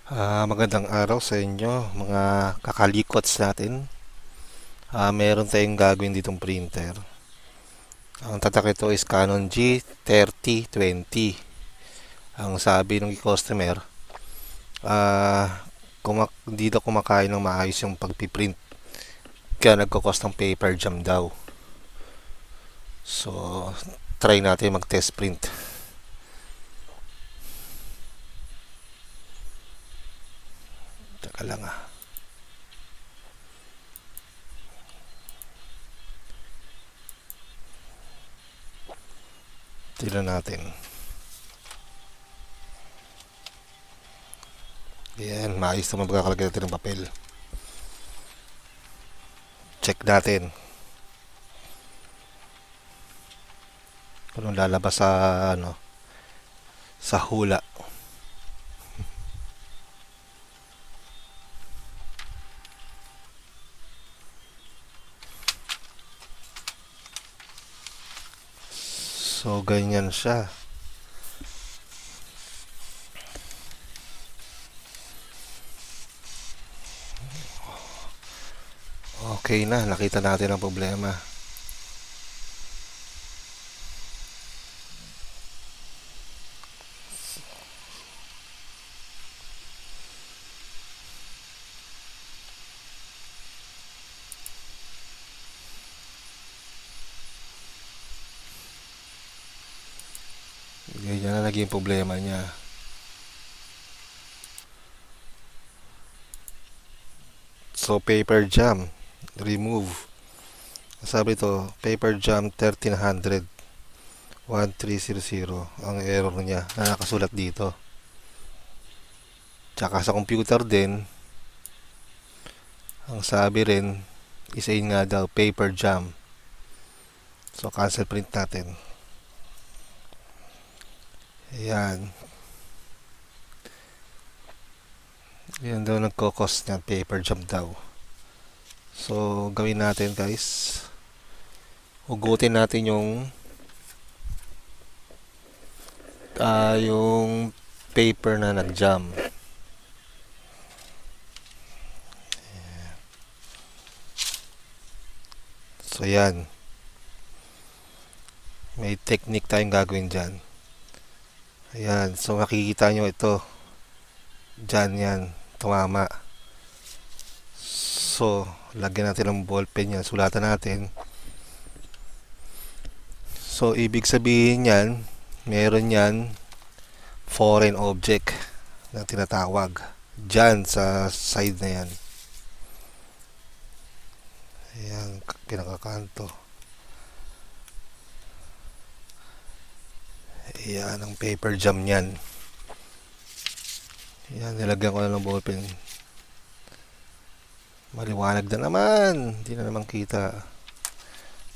Magandang araw sa inyo, mga kakalikots natin. Meron tayong gagawin ditong printer. Ang tatak ito is Canon G3020. Ang sabi ng customer, hindi daw kumakain ng maayos yung pagpiprint. Kaya nagko-cost ng paper jam daw. So, try natin mag-test print. Teka lang ah. Tignan natin. Ayan, maayos naman pagkakalagay natin ng papel. Check natin kung anong lalabas sa hula. So, ganyan siya. Okay na, nakita natin ang problema. Ganyan na naging problema niya. So, paper jam, remove. Sabi to, paper jam 1300, 1300 ang error niya na nakasulat dito. Tsaka sa computer din, ang sabi rin, isayin nga daw, paper jam. So, cancel print natin. Ayan. Yan daw nagko-cost niya, paper jam daw. So, gawin natin guys. Hugutin natin yung paper na nag-jam. So, yan. May technique tayong gagawin dyan. Ayan. So, makikita nyo ito. Dyan yan. Tumama. So, lagyan natin ng ballpen yan. Sulatan natin. So, ibig sabihin yan, meron yan foreign object na tinatawag. Dyan sa side na yan. Ayan, pinakakanto. Ayan, ang paper jam yan. Ayan, nilagyan ko na ng ballpen. Maliwanag na naman. Hindi na naman kita.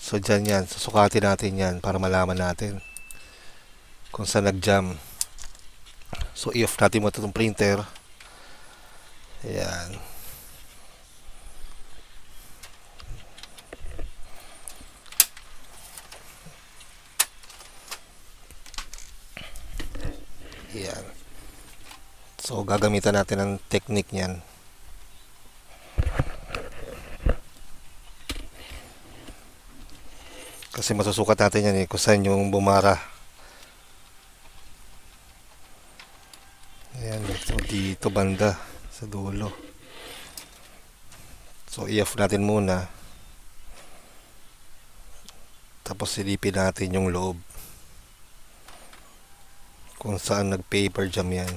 So, dyan yan. Susukatin natin yan para malaman natin kung saan nag-jam. So, i-off natin mo itong printer. Ayan. Ayan. So, gagamitan natin ang technique niyan. Kasi masusukat natin yan kung saan yung bumara. Ayan, so dito banda sa dulo. So, i-off natin muna. Tapos silipin natin yung loob. Kung saan nag-paper jam yan.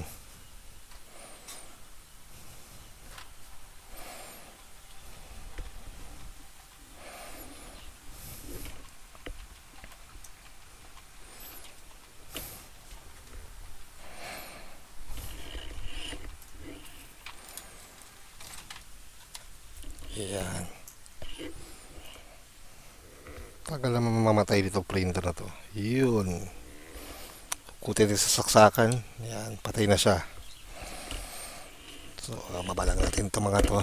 Ayan. Tagal naman mamamatay dito printer na to. Yun. Kutin sa saksakan. Ayan, patay na siya. So, babalang natin itong mga to.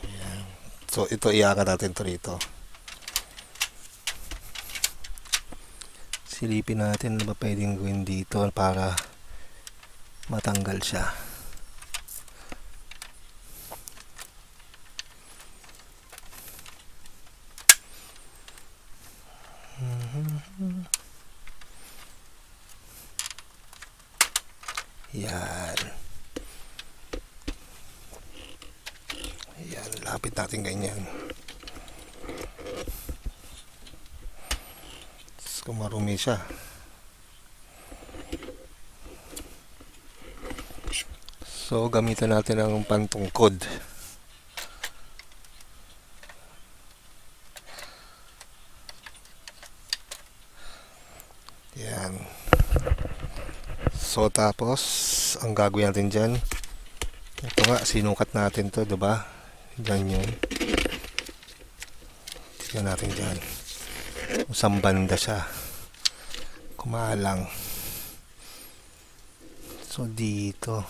Ayan. So, ito iangat natin to rito. Silipin natin ano ba pwedeng gawin dito para matanggal siya. Yan. Yan, lapit natin ganyan. Kung marumi siya. So, gamitan natin ang pantungkod. Yan. So, tapos, ang gagawin natin dyan, ito nga, sinukat natin to, diba? Dyan yun. Tignan natin dyan. Kung banda siya kumalang. So dito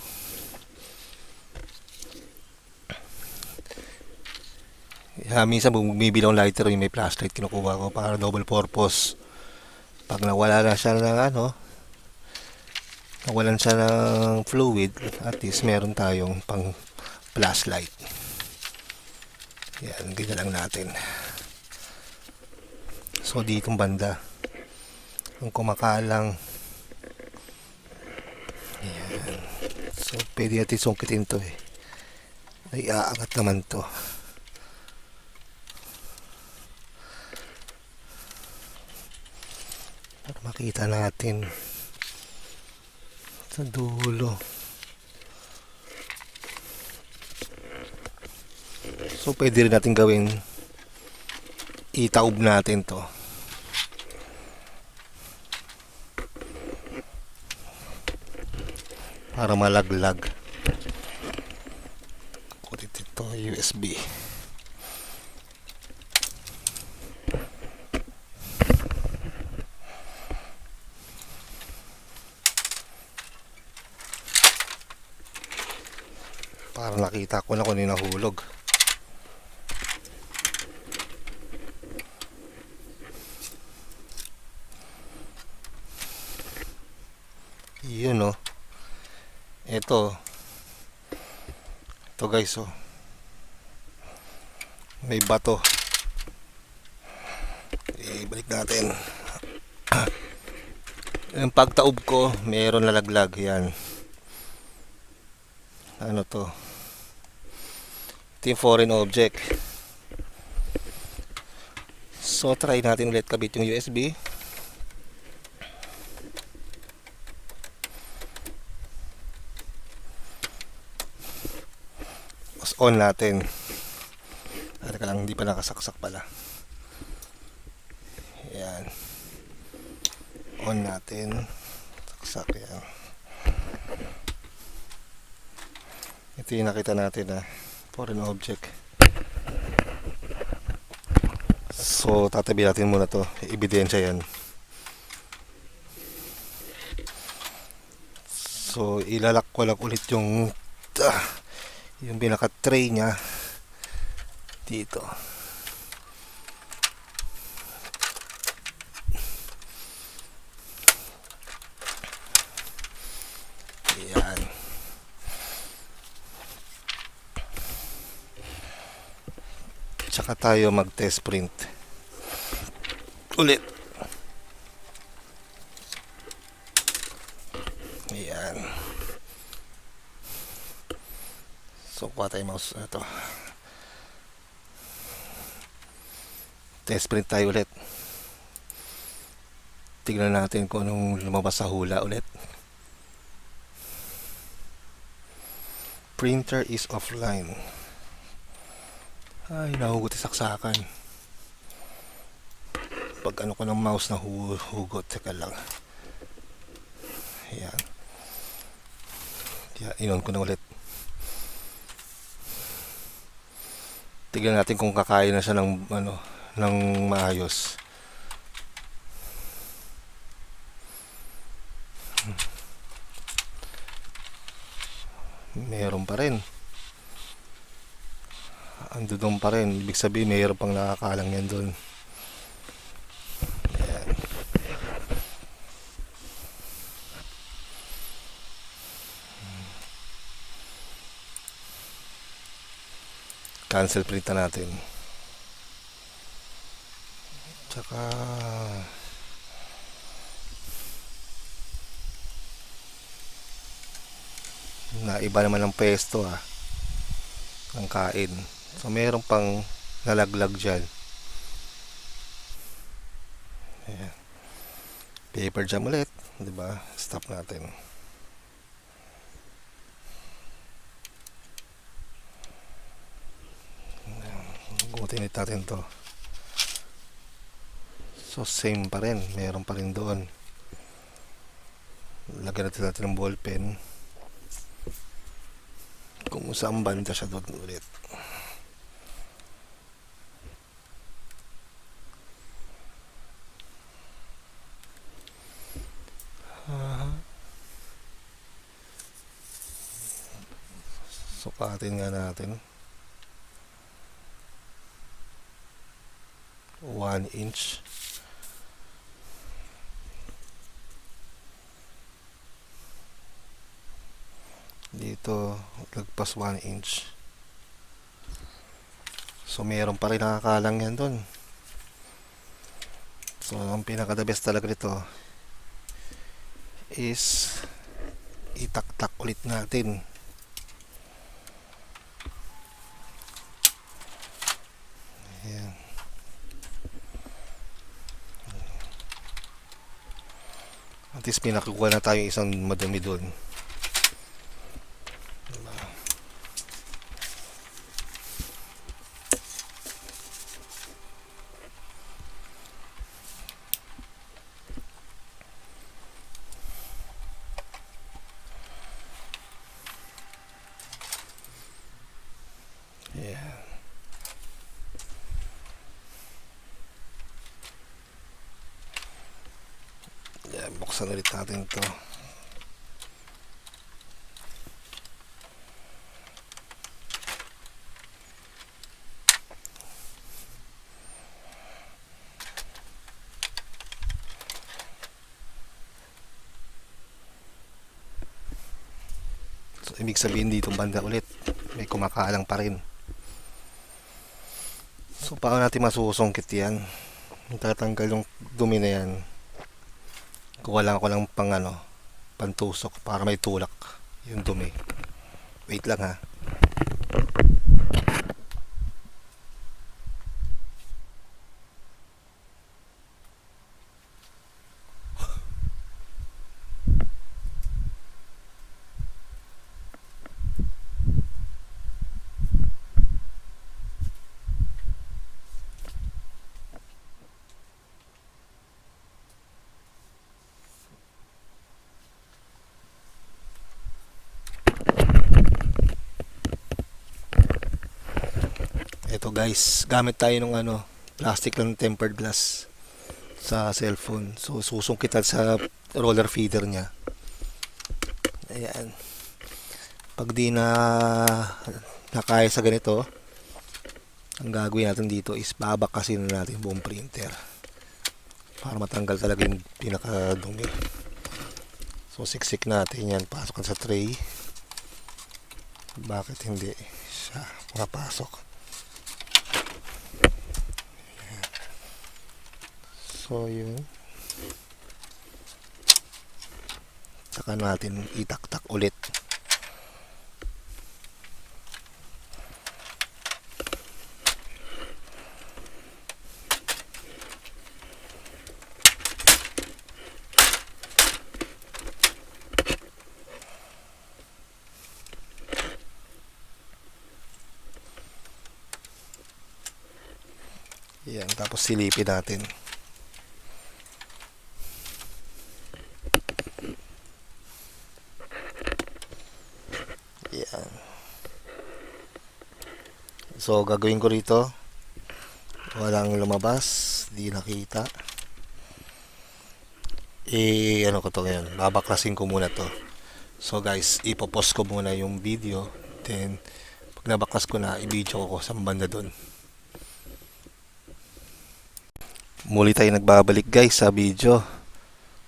minsan bumibili ng lighter yung may flashlight, kinukuha ko para double purpose. Pag nawala na siya ng nawalan siya ng fluid, at least meron tayong pang flashlight. Yan, ganyan lang natin. So ditong banda ang kumakalang. Ayan. So pwede natin sungkitin to ay aangat naman to. Para makita natin sa dulo. So pwede rin natin gawin, itaob natin to. Para malaglag. Kulit ito, USB. Para nakita ko na kung nahulog. Yun oh. Ito guys may bato. Ibalik natin. Yung pagtaob ko mayroon nalaglag. Yan, ano to, ito yung foreign object. So try natin ulit kabit yung USB. On natin. Teka lang, hindi pa nakasaksak pala. Yan. On natin. Saksak yan. Ito yung nakita natin foreign object. So tatabi natin muna to. Ebidensya yan. So ilalak ko lang ulit yung pinaka-tray niya dito. Ayan. Tsaka tayo mag-test print ulit. Ayan. So, kuha tayo mouse na ito. Test print tayo ulit. Tignan natin kung anong lumabas sa hula ulit. Printer is offline. Ay, nahugot saksakan. Pag ano ko ng mouse na hugot. Teka lang. Ayan. Inon ko na ulit. Tignan natin kung kakain na siya ng maayos. Meron pa rin. Andun pa rin. Ibig sabihin mayroon pang nakakalang yan doon. Ayan. Cancel print na natin. Tsaka naiba naman ang pwesto ng kain. So meron pang nalaglag dyan. Ayan. Paper jam ulit, diba? Stop natin. Gutin natin to. So same pa rin, meron pa rin doon. Lagyan natin ng ballpen. Kung saan banda siya doon ulit. Sukatin nga natin. 1 inch. Dito, lagpas 1 inch. So, meron pa rin nakakalang yan dun. So, ang pinaka-the best talaga nito is itaktak ulit natin. Ayan. At least pinakukuha na tayo isang madumi dun. Yeah. Yeah, buksan ulit natin to. So, ibig sabihin dito banda ulit may kumakalang pa rin. So, paano natin masusungkit yan? Tatanggal yung dumi na yan. Kuha lang ako ng pantusok para may tulak yung dumi. Wait lang ha. Ito guys, gamit tayo ng plastic lang tempered glass sa cellphone. So susungkitan sa roller feeder niya. Ayan. Pag di na nakaya sa ganito, ang gagawin natin dito is babakasin na natin buong printer para matanggal talaga yung pinakadumi. So siksik natin yan, pasok sa tray. Bakit hindi siya makapasok? So yun, saka natin itaktak ulit. Yan, tapos silipin natin. Yan. So, gagawin ko rito, walang lumabas, di nakita. Ano ko to ngayon, babaklasin ko muna to. So guys, ipopost ko muna yung video, then pag nabaklas ko na, i-video ko sa banda doon. Muli tayo nagbabalik guys sa video.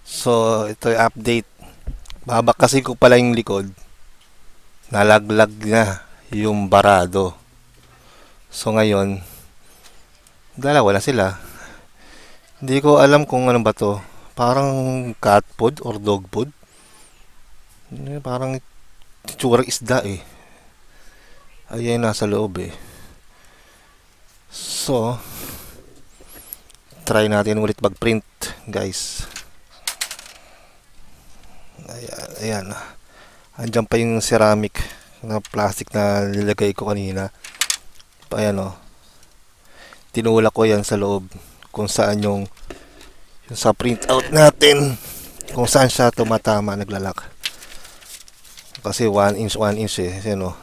So, ito yung update. Babaklasin ko pala yung likod. Nalaglag na yung barado. So ngayon, dalawa na sila. Hindi ko alam kung ano ba to. Parang cat food or dog food. Parang tsurang isda eh. Ayan, nasa loob eh. So, try natin ulit mag-print, guys. Ayan, ayan. Andyan pa yung ceramic na plastic na nilagay ko kanina. Ayan o. Tinulak ko yan sa loob kung saan yung sa print out natin, kung saan siya tumatama, naglalak. Kasi 1 inch eh. Ayan o.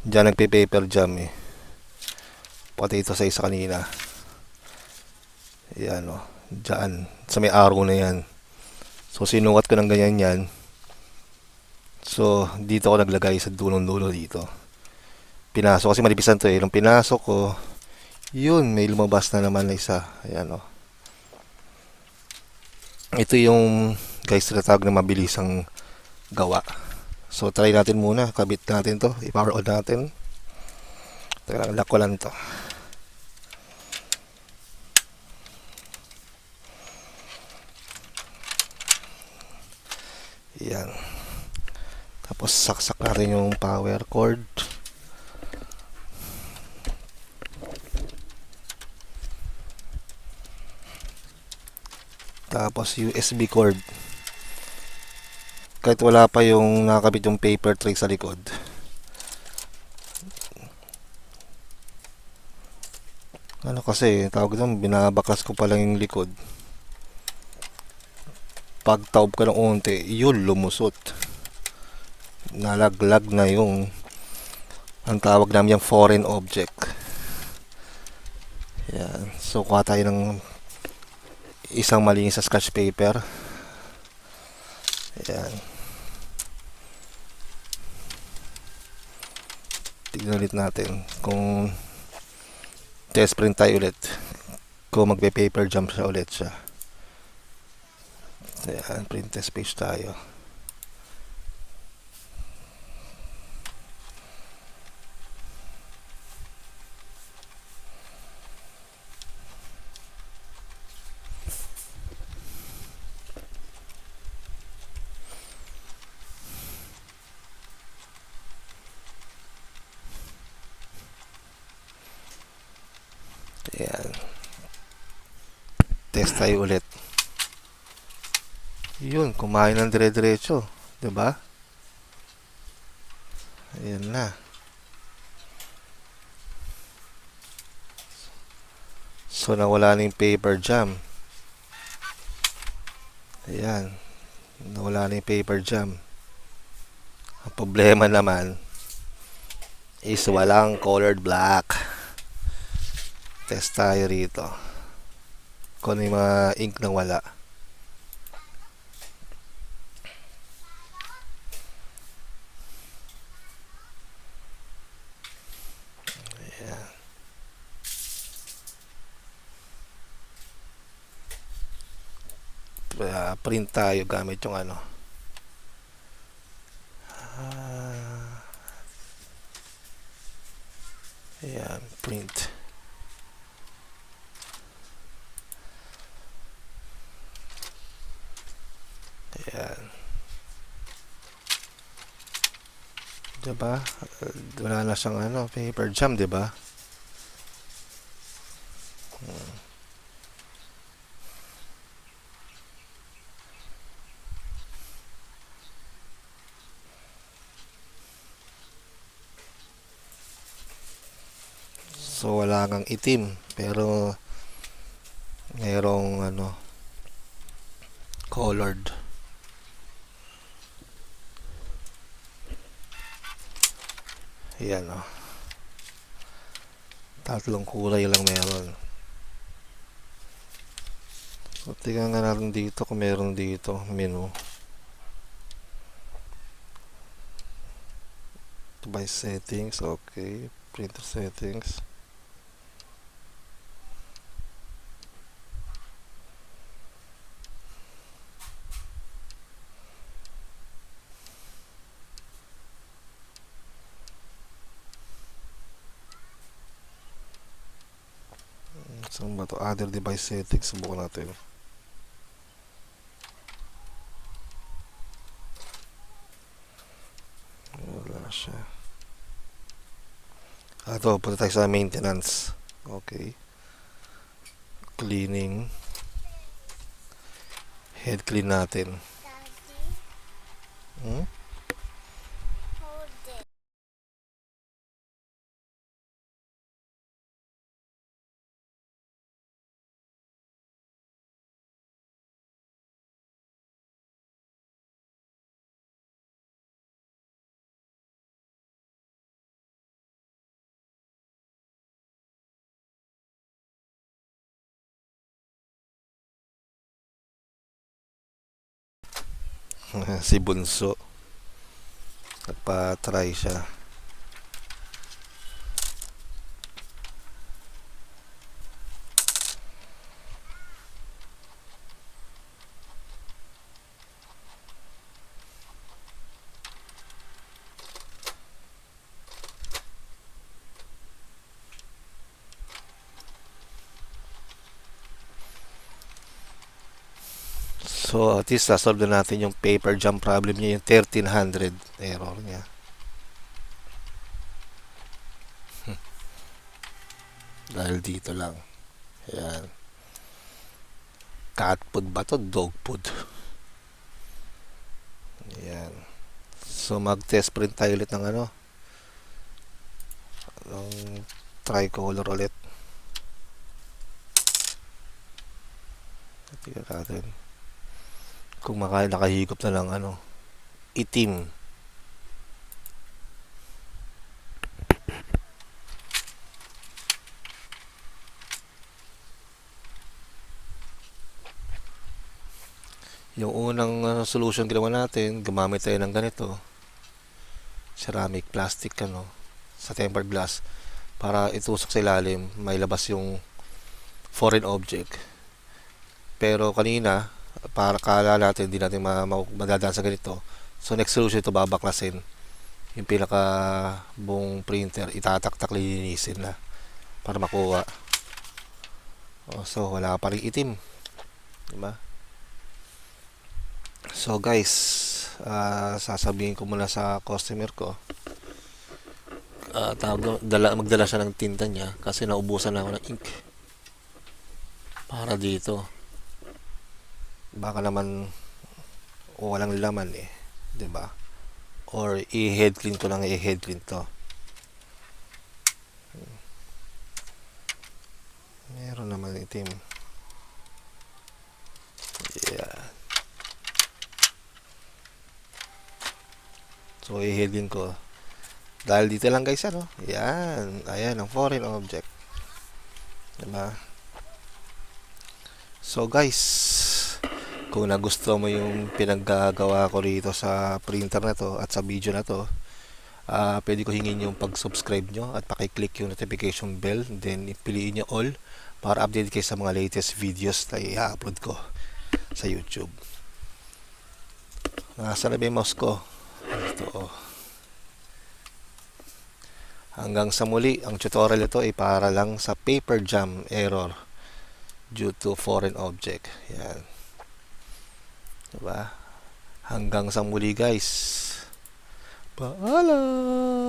Diyan nagpe-paper jam eh. Pati ito sa isa kanina. Ayan o. Diyan. Sa may arrow na yan. So sinukat ko ng ganyan yan. So dito ako naglagay sa dulong-dulo dito. Pinasok kasi manipisan to eh. Nung pinasok ko, yun, may lumabas na naman na isa. Ayan o. Ito yung guys tinatawag na mabilisang gawa. So try natin muna. Kabit natin to. I-power on natin. Teka lang, lock ko lang to. Yan. Tapos saksak natin yung power cord. Tapos USB cord. Kahit wala pa yung nakakabit yung paper tray sa likod. Ano kasi, tawag doon, binabaklas ko pa lang yung likod. Pag taob ko ng unti, yun, lumusot. Nalaglag na yung ang tawag namin yung foreign object. Yan. So, kuha tayo ng isang malinis sa scratch paper. Yan. Tignan ulit natin kung test print tayo ulit. Kung magpe-paper jump siya ulit siya. Ayan, print test page tayo. Ayan. Test tayo ulit. Yun, kumain ng dire-diretso. Diba? Ayan na. So, nawala na yung paper jam. Ayan. Nawala na yung paper jam. Ang problema naman is walang colored black. Test tayo rito. Kung yung mga ink na wala. Print tayo gamit yung ano. Ayan, print. Ayan. Diba? Wala na siyang ano, paper jam, diba? So wala kang itim, pero mayroong ano, colored. Ayan o. Tatlong kulay lang meron. So tingnan nga natin dito kung meron dito menu. Device settings, okay. Printer settings. Saan ba to? Other device settings. Subukan natin. Wala siya. Ito, punta tayo sa maintenance. Okay. Cleaning. Head clean natin. Hmm? Si Bunso. Nagpa-try siya. So, at least nasolve na natin yung paper jam problem niya, yung 1300 error niya. Dahil dito lang. Ayan. Cat food ba to? Dog food. Ayan. So, mag-test print tayo ulit ng ano. Ng tricolor ulit. Tingnan natin. Kung nakahigop na lang ano. Itim. Yung unang solution ginawa natin, gumamit tayo ng ganito. Ceramic plastic ano, sa tempered glass para itusok sa ilalim, may labas yung foreign object. Pero kanina, para kala natin hindi natin madadaan sa ganito. So next solution ito, babaklasin yung pinaka buong printer, itataktak, lilinisin na para makuha. So wala pa rin itim, diba? So guys, sasabihin ko muna sa customer ko, magdala siya ng tinta niya kasi naubusan na ako ng ink para dito. Baka naman walang laman eh, 'di ba? Or i-head clean ko lang, i-head clean to. Meron naman itim. Yeah. So i-head clean ko. Dahil dito lang guys ano. Yan, ayan ang foreign object. 'Di ba? So guys, kung nagustuhan mo yung pinaggagawa ko rito sa printer na to at sa video na to, pwede ko hingin yung pag-subscribe nyo at pakiclick yung notification bell, then piliin nyo all para update kayo sa mga latest videos na i-upload ko sa YouTube. Nasa na ba yung mouse ko? Ito oh. Hanggang sa muli, ang tutorial ito ay para lang sa paper jam error due to foreign object. Yan. Diba? Hanggang sa muli guys. Paalam!